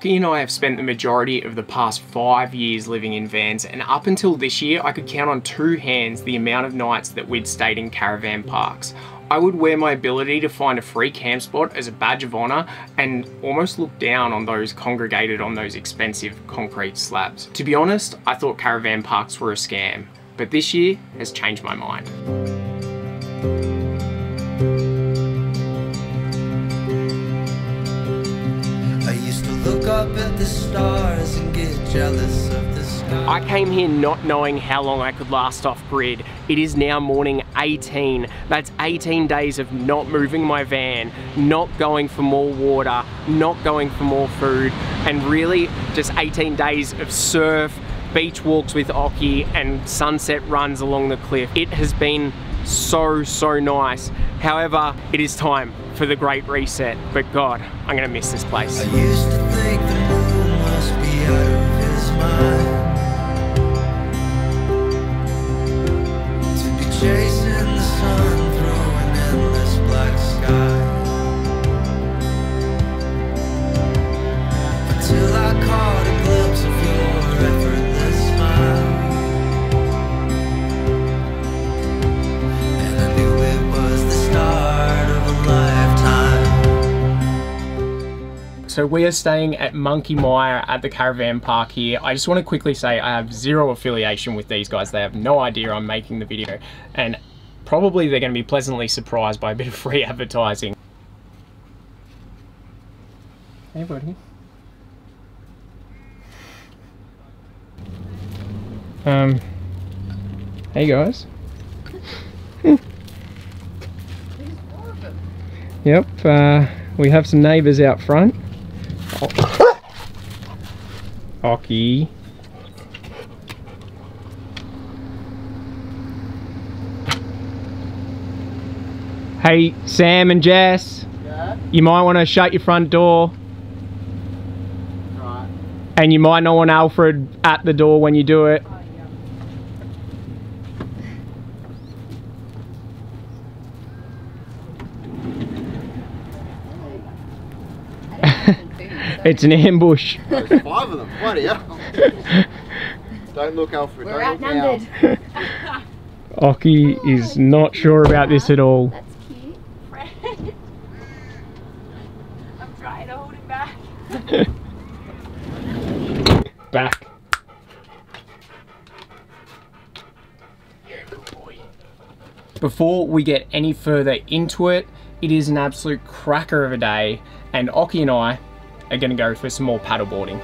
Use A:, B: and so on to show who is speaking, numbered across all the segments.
A: Occy and I have spent the majority of the past 5 years living in vans, and up until this year I could count on 2 hands the amount of nights that we'd stayed in caravan parks. I would wear my ability to find a free camp spot as a badge of honour and almost look down on those congregated on those expensive concrete slabs. To be honest, I thought caravan parks were a scam, but this year has changed my mind.
B: I used to look up at the stars and get jealous of the sky.
A: I came here not knowing how long I could last off grid. It is now morning 18. That's 18 days of not moving my van, not going for more water, not going for more food, and really just 18 days of surf, beach walks with Occy, and sunset runs along the cliff. It has been so nice. However, it is time for the great reset, but God, I'm gonna miss this place.
B: I used to think the moon must be out of his mind, to be chasing the sun through an endless black sky, until I caught a glimpse of your effortless smile, and I knew it was the start of a lifetime.
A: So we are staying at Monkey Mire at the caravan park here. I just want to quickly say I have zero affiliation with these guys. They have no idea I'm making the video, and probably they're going to be pleasantly surprised by a bit of free advertising. Hey buddy. Hey guys. Yep, we have some neighbours out front. Occy. Hey, Sam and Jess. Yeah? You might want to shut your front door. Right. And you might not want Alfred at the door when you do it. Oh, yeah. It's an ambush.
C: There's 5 of them, bloody hell. Don't look, Alfred.
D: We're
C: don't
D: outnumbered.
C: Look
A: Occy is not sure about this at all.
D: That's cute. Fred. I'm trying to hold him back.
A: Back. You're a good boy. Before we get any further into it, it is an absolute cracker of a day, and Occy and I are going to go for some more paddleboarding.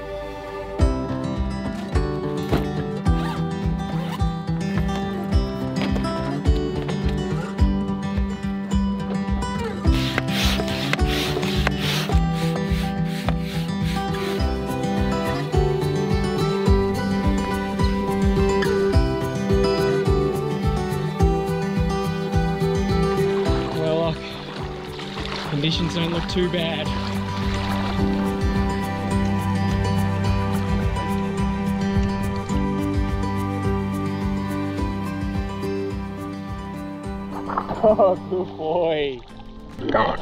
A: Well, conditions don't look too bad. Oh, good boy. Come on.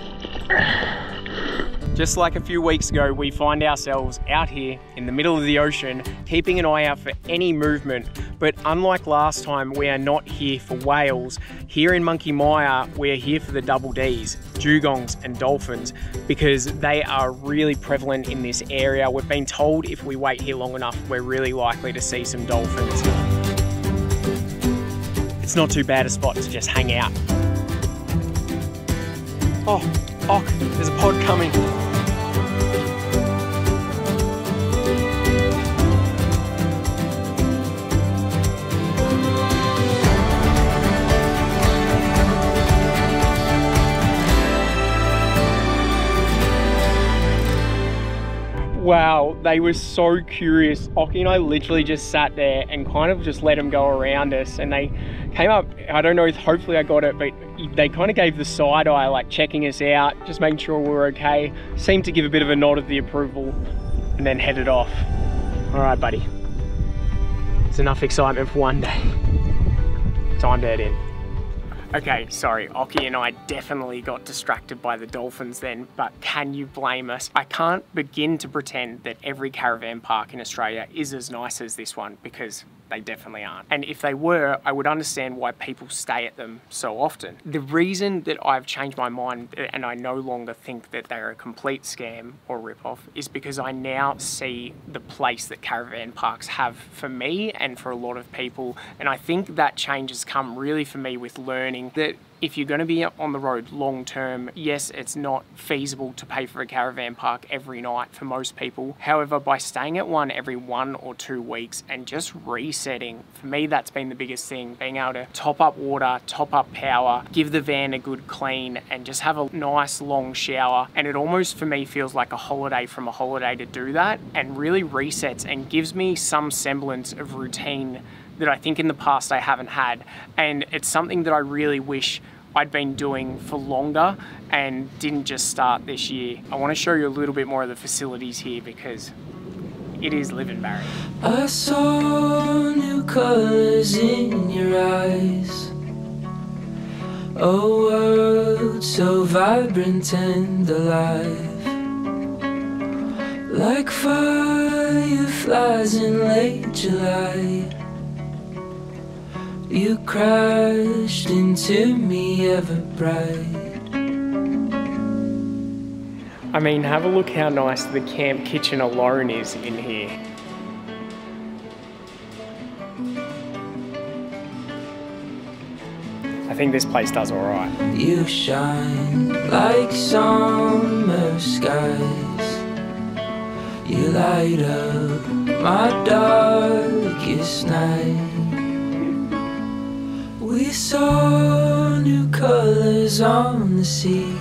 A: Just like a few weeks ago, we find ourselves out here in the middle of the ocean, keeping an eye out for any movement. But unlike last time, we are not here for whales. Here in Monkey Mire, we're here for the double Ds, dugongs and dolphins, because they are really prevalent in this area. We've been told if we wait here long enough, we're really likely to see some dolphins. It's not too bad a spot to just hang out. Oh, Ock, there's a pod coming. Wow, they were so curious. Occy and I literally just sat there and kind of just let them go around us, and they came up, I don't know if hopefully I got it, but they kind of gave the side eye, like checking us out, just making sure we were okay. Seemed to give a bit of a nod of the approval and then headed off. All right, buddy. It's enough excitement for one day. Time to head in. Okay, sorry, Occy and I definitely got distracted by the dolphins then, but can you blame us? I can't begin to pretend that every caravan park in Australia is as nice as this one, because they definitely aren't. And if they were, I would understand why people stay at them so often. The reason that I've changed my mind and I no longer think that they're a complete scam or ripoff is because I now see the place that caravan parks have for me and for a lot of people. And I think that change has come really for me with learning that if you're going to be on the road long term, yes, it's not feasible to pay for a caravan park every night for most people. However, by staying at one every 1 or 2 weeks and just resetting, for me that's been the biggest thing. Being able to top up water, top up power, give the van a good clean and just have a nice long shower. And it almost for me feels like a holiday from a holiday to do that, and really resets and gives me some semblance of routine that I think in the past I haven't had. And it's something that I really wish I'd been doing for longer and didn't just start this year. I want to show you a little bit more of the facilities here because it is living, Barry.
B: I saw new colors in your eyes, a world so vibrant and alive, like fireflies in late July. You crashed into me ever bright.
A: I mean, have a look how nice the camp kitchen alone is in here. I think this place does all right.
B: You shine like summer skies. You light up my darkest night. We saw new colors on the sea.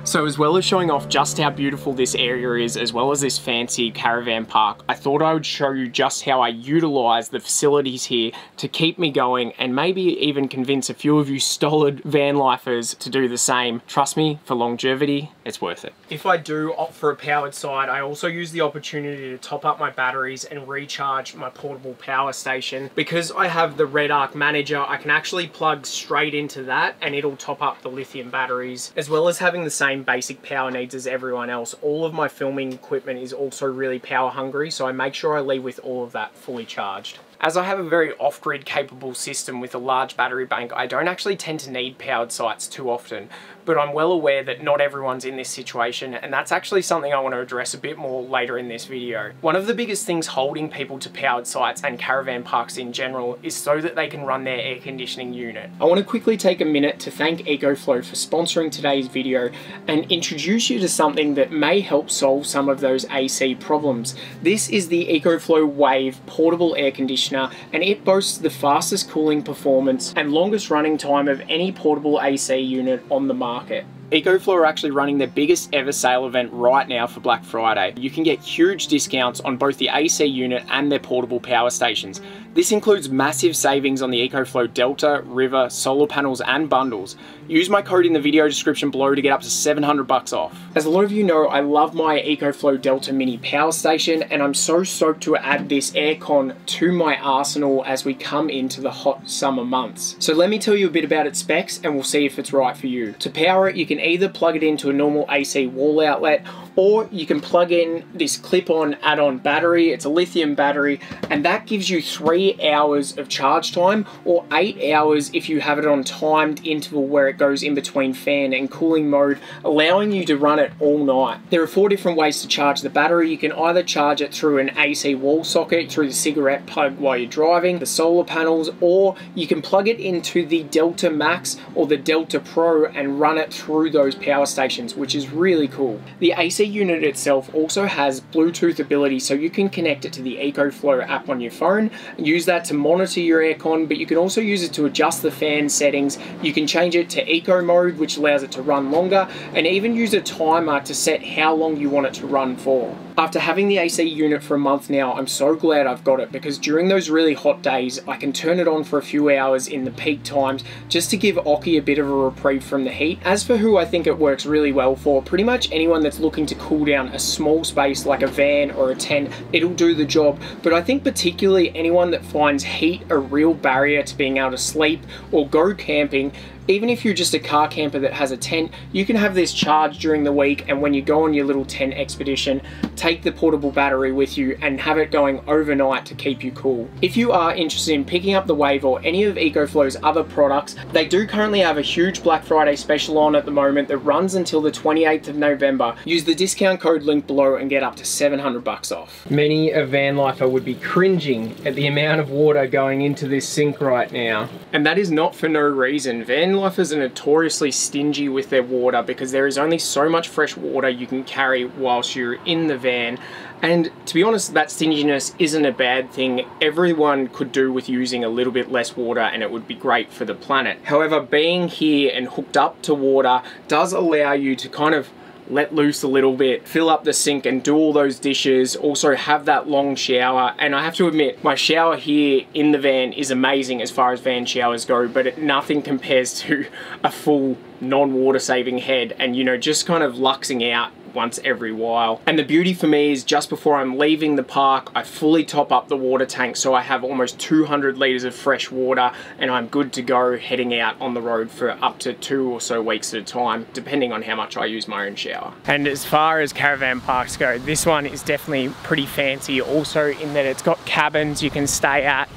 A: So as well as showing off just how beautiful this area is, as well as this fancy caravan park, I thought I would show you just how I utilize the facilities here to keep me going and maybe even convince a few of you stolid van lifers to do the same. Trust me, for longevity, it's worth it. If I do opt for a powered side, I also use the opportunity to top up my batteries and recharge my portable power station. Because I have the Red Arc Manager, I can actually plug straight into that and it'll top up the lithium batteries, as well as having the same basic power needs as everyone else. All of my filming equipment is also really power hungry, so I make sure I leave with all of that fully charged. As I have a very off-grid capable system with a large battery bank, I don't actually tend to need powered sites too often, but I'm well aware that not everyone's in this situation, and that's actually something I want to address a bit more later in this video. One of the biggest things holding people to powered sites and caravan parks in general is so that they can run their air conditioning unit. I want to quickly take a minute to thank EcoFlow for sponsoring today's video and introduce you to something that may help solve some of those AC problems. This is the EcoFlow Wave portable air conditioner, and it boasts the fastest cooling performance and longest running time of any portable AC unit on the market. EcoFlow are actually running their biggest ever sale event right now for Black Friday. You can get huge discounts on both the AC unit and their portable power stations. This includes massive savings on the EcoFlow Delta, River, solar panels and bundles. Use my code in the video description below to get up to $700 off. As a lot of you know, I love my EcoFlow Delta Mini power station, and I'm so stoked to add this aircon to my arsenal as we come into the hot summer months. So let me tell you a bit about its specs and we'll see if it's right for you. To power it, you can either plug it into a normal AC wall outlet, or you can plug in this clip-on add-on battery. It's a lithium battery, and that gives you 3 hours of charge time, or 8 hours if you have it on timed interval where it goes in between fan and cooling mode, allowing you to run it all night. There are 4 different ways to charge the battery. You can either charge it through an AC wall socket, through the cigarette plug while you're driving, the solar panels, or you can plug it into the Delta Max or the Delta Pro and run it through those power stations, which is really cool. The AC unit itself also has Bluetooth ability, so you can connect it to the EcoFlow app on your phone and use that to monitor your aircon, but you can also use it to adjust the fan settings. You can change it to eco mode, which allows it to run longer, and even use a timer to set how long you want it to run for. After having the AC unit for a month now, I'm so glad I've got it, because during those really hot days, I can turn it on for a few hours in the peak times just to give Occy a bit of a reprieve from the heat. As for who I think it works really well for, pretty much anyone that's looking to cool down a small space like a van or a tent, it'll do the job. But I think particularly anyone that finds heat a real barrier to being able to sleep or go camping, Even if you're just a car camper that has a tent, you can have this charged during the week, and when you go on your little tent expedition, take the portable battery with you and have it going overnight to keep you cool. If you are interested in picking up the Wave or any of EcoFlow's other products, they do currently have a huge Black Friday special on at the moment that runs until the 28th of November. Use the discount code linked below and get up to $700 off. Many a van lifer would be cringing at the amount of water going into this sink right now. And that is not for no reason. Van lifers are notoriously stingy with their water because there is only so much fresh water you can carry whilst you're in the van. And to be honest, that stinginess isn't a bad thing. Everyone could do with using a little bit less water and it would be great for the planet. However, being here and hooked up to water does allow you to kind of let loose a little bit, fill up the sink and do all those dishes, also have that long shower. And I have to admit, my shower here in the van is amazing as far as van showers go, but nothing compares to a full non-water saving head and, you know, just kind of luxing out once every while. And the beauty for me is just before I'm leaving the park, I fully top up the water tank so I have almost 200 litres of fresh water and I'm good to go heading out on the road for up to 2 or so weeks at a time, depending on how much I use my own shower. And as far as caravan parks go, this one is definitely pretty fancy also in that it's got cabins you can stay at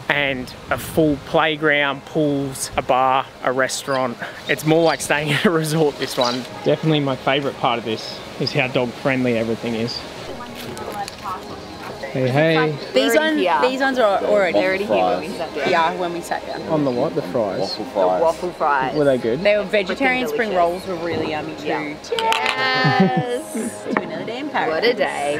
A: and a full playground, pools, a bar, a restaurant. It's more like staying at a resort, this one. Definitely my favourite part of this is how dog friendly everything is. Hey, hey.
E: These ones are already
D: here when we sat down.
E: Yeah, when we sat down.
A: On the what? The fries?
C: Waffle fries.
D: Waffle fries.
A: Were they good?
E: They were vegetarian
D: Freaking
E: spring
D: delicious.
E: rolls were really yummy too.
D: Yeah. Yes.
E: To another day in paradise.
D: What a day.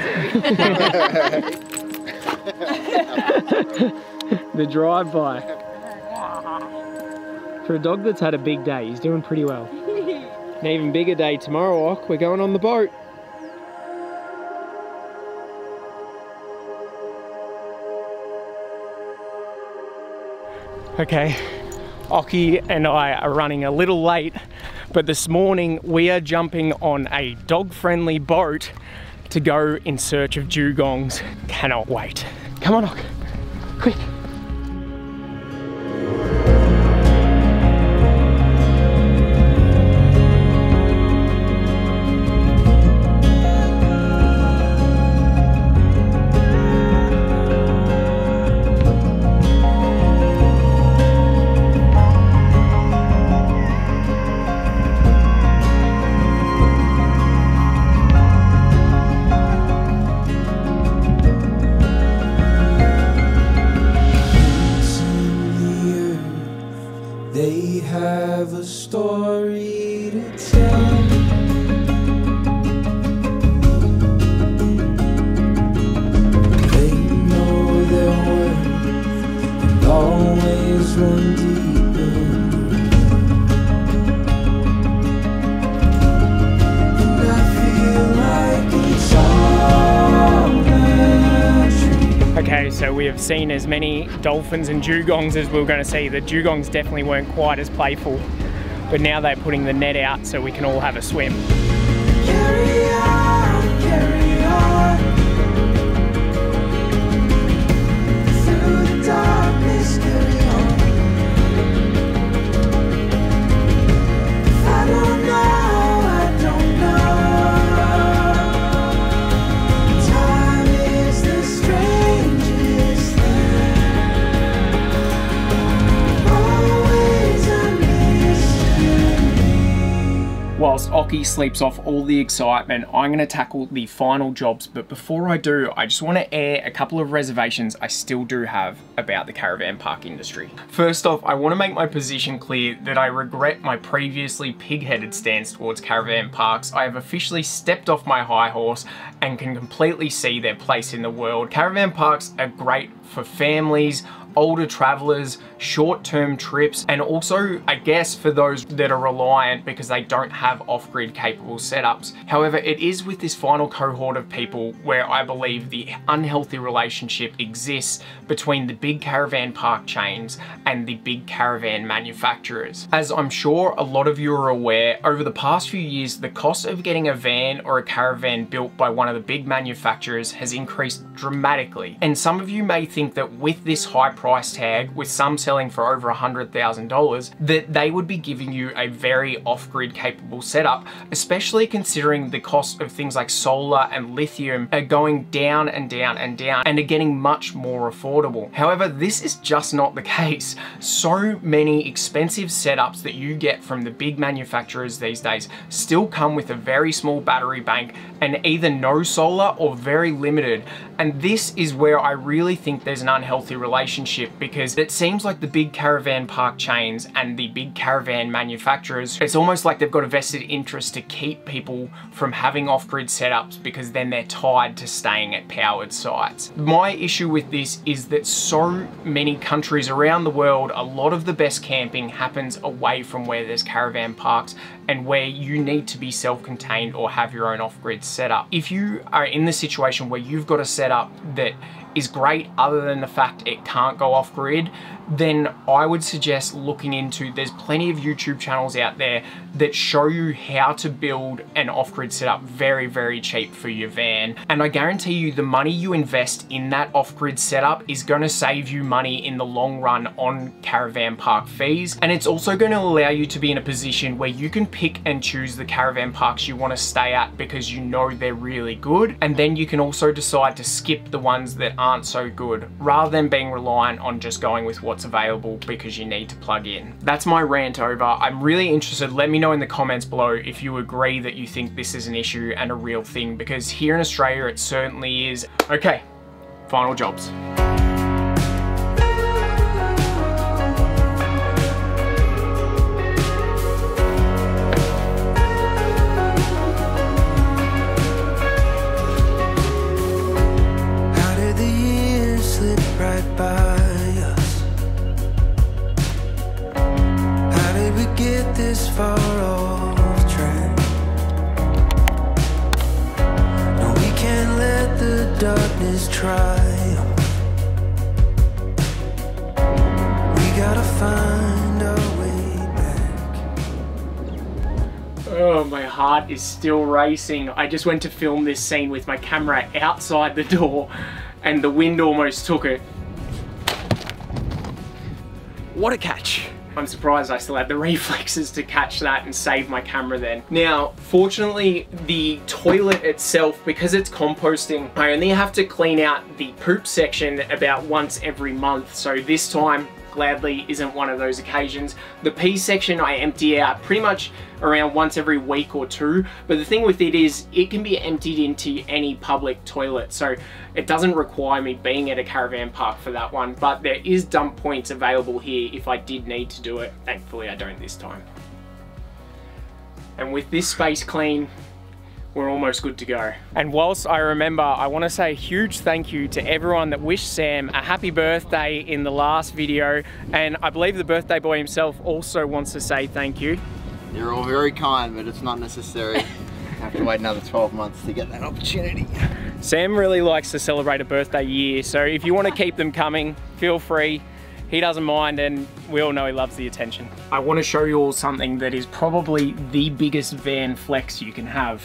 A: The drive-by. For a dog that's had a big day, he's doing pretty well. An even bigger day tomorrow, Ock. We're going on the boat. Okay, Occy and I are running a little late, but this morning we are jumping on a dog-friendly boat to go in search of dugongs. Cannot wait. Come on, Ock, quick.
B: They have a story to tell. They know their worth and always run deep in. And I feel like it's all natural.
A: Okay, so we have seen as many dolphins and dugongs as we were going to see. The dugongs definitely weren't quite as playful, but now they're putting the net out so we can all have a swim.
B: Carry on, carry on. Through the darkness, carry on. If I don't know, I don't know. Time is the strangest thing. Always a mystery.
A: Whilst Occy sleeps off all the excitement, I'm going to tackle the final jobs, but before I do, I just want to air a couple of reservations I still do have about the caravan park industry. First off, I want to make my position clear that I regret my previously pig-headed stance towards caravan parks. I have officially stepped off my high horse and can completely see their place in the world. Caravan parks are great for families, older travelers, short-term trips, and also, I guess, for those that are reliant because they don't have off-grid capable setups. However, it is with this final cohort of people where I believe the unhealthy relationship exists between the big caravan park chains and the big caravan manufacturers. As I'm sure a lot of you are aware, over the past few years, the cost of getting a van or a caravan built by one of the big manufacturers has increased dramatically. And some of you may think that with this high price price tag, with some selling for over $100,000, that they would be giving you a very off-grid capable setup, especially considering the cost of things like solar and lithium are going down and down and down and are getting much more affordable. However, this is just not the case. So many expensive setups that you get from the big manufacturers these days still come with a very small battery bank and either no solar or very limited. And this is where I really think there's an unhealthy relationship, because it seems like the big caravan park chains and the big caravan manufacturers, it's almost like they've got a vested interest to keep people from having off-grid setups, because then they're tied to staying at powered sites. My issue with this is that so many countries around the world, a lot of the best camping happens away from where there's caravan parks and where you need to be self-contained or have your own off-grid setup. If you are in the situation where you've got a setup that is great other than the fact it can't go off-grid, then I would suggest looking into, there's plenty of YouTube channels out there that show you how to build an off-grid setup very, very cheap for your van. And I guarantee you the money you invest in that off-grid setup is going to save you money in the long run on caravan park fees. And it's also going to allow you to be in a position where you can pick and choose the caravan parks you want to stay at because you know they're really good. And then you can also decide to skip the ones that aren't so good, rather than being reliant on just going with what's available because you need to plug in. That's my rant over. I'm really interested. Let me know in the comments below if you agree that you think this is an issue and a real thing, because here in Australia it certainly is. Okay, final jobs.
B: Right by us. How did we get this far off track? No, we can't let the darkness triumph. We gotta find our way back.
A: Oh, my heart is still racing. I just went to film this scene with my camera outside the door and the wind almost took it. What a catch. I'm surprised I still had the reflexes to catch that and save my camera then. Now, fortunately, the toilet itself, because it's composting, I only have to clean out the poop section about once every month. So this time, gladly, isn't one of those occasions. The pee section I empty out pretty much around once every week or two, but the thing with it is it can be emptied into any public toilet, so it doesn't require me being at a caravan park for that one, but there is dump points available here if I did need to do it. Thankfully I don't this time. And with this space clean, we're almost good to go. And whilst I remember, I want to say a huge thank you to everyone that wished Sam a happy birthday in the last video, and I believe the birthday boy himself also wants to say thank you.
C: You're all very kind, but it's not necessary. Have to wait another 12 months to get that opportunity.
A: Sam really likes to celebrate a birthday year, so if you want to keep them coming, feel free. He doesn't mind, and we all know he loves the attention. I want to show you all something that is probably the biggest van flex you can have.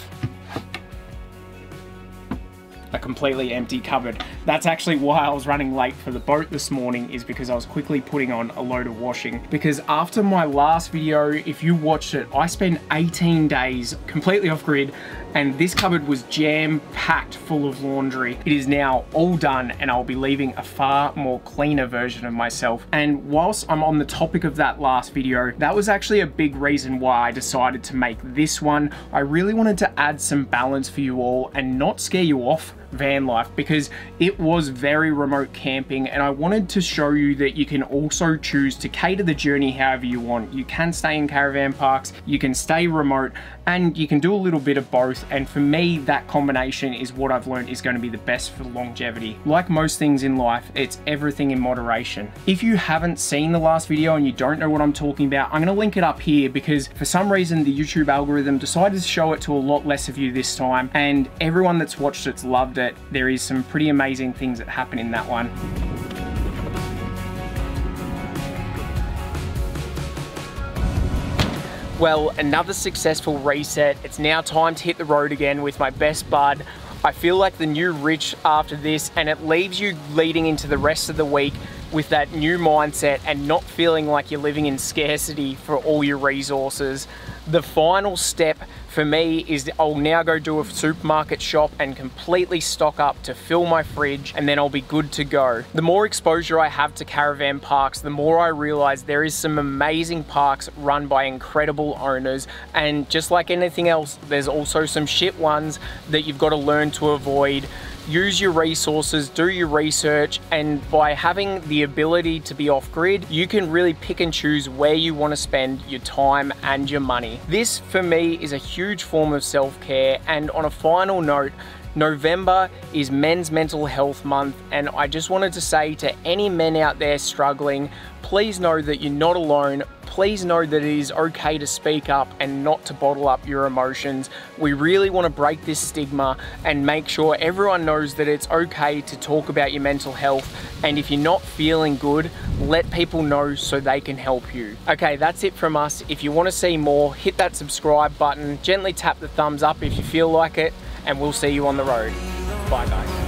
A: A completely empty cupboard. That's actually why I was running late for the boat this morning, is because I was quickly putting on a load of washing. Because after my last video, if you watched it, I spent 18 days completely off grid, and this cupboard was jam-packed full of laundry. It is now all done, and I'll be leaving a far more cleaner version of myself. And whilst I'm on the topic of that last video, that was actually a big reason why I decided to make this one. I really wanted to add some balance for you all and not scare you off van life, because it was very remote camping, and I wanted to show you that you can also choose to cater the journey however you want. You can stay in caravan parks, you can stay remote, and you can do a little bit of both. And for me, that combination is what I've learned is going to be the best for longevity. Like most things in life, it's everything in moderation. If you haven't seen the last video and you don't know what I'm talking about, I'm going to link it up here, because for some reason the YouTube algorithm decided to show it to a lot less of you this time, and everyone that's watched it's loved it. There is some pretty amazing things that happen in that one. Well, another successful reset. It's now time to hit the road again with my best bud. I feel like the new rich after this, and it leaves you leading into the rest of the week with that new mindset and not feeling like you're living in scarcity for all your resources. The final step for me is I'll now go do a supermarket shop and completely stock up to fill my fridge, and then I'll be good to go. The more exposure I have to caravan parks, the more I realize there is some amazing parks run by incredible owners, and just like anything else, there's also some shit ones that you've got to learn to avoid. Use your resources, do your research, and by having the ability to be off-grid, you can really pick and choose where you want to spend your time and your money. This, for me, is a huge form of self-care, and on a final note, November is Men's Mental Health Month, and I just wanted to say to any men out there struggling, please know that you're not alone. Please know that it is okay to speak up and not to bottle up your emotions. We really want to break this stigma and make sure everyone knows that it's okay to talk about your mental health, and if you're not feeling good, let people know so they can help you. Okay, that's it from us. If you want to see more, hit that subscribe button, gently tap the thumbs up if you feel like it, and we'll see you on the road. Bye guys.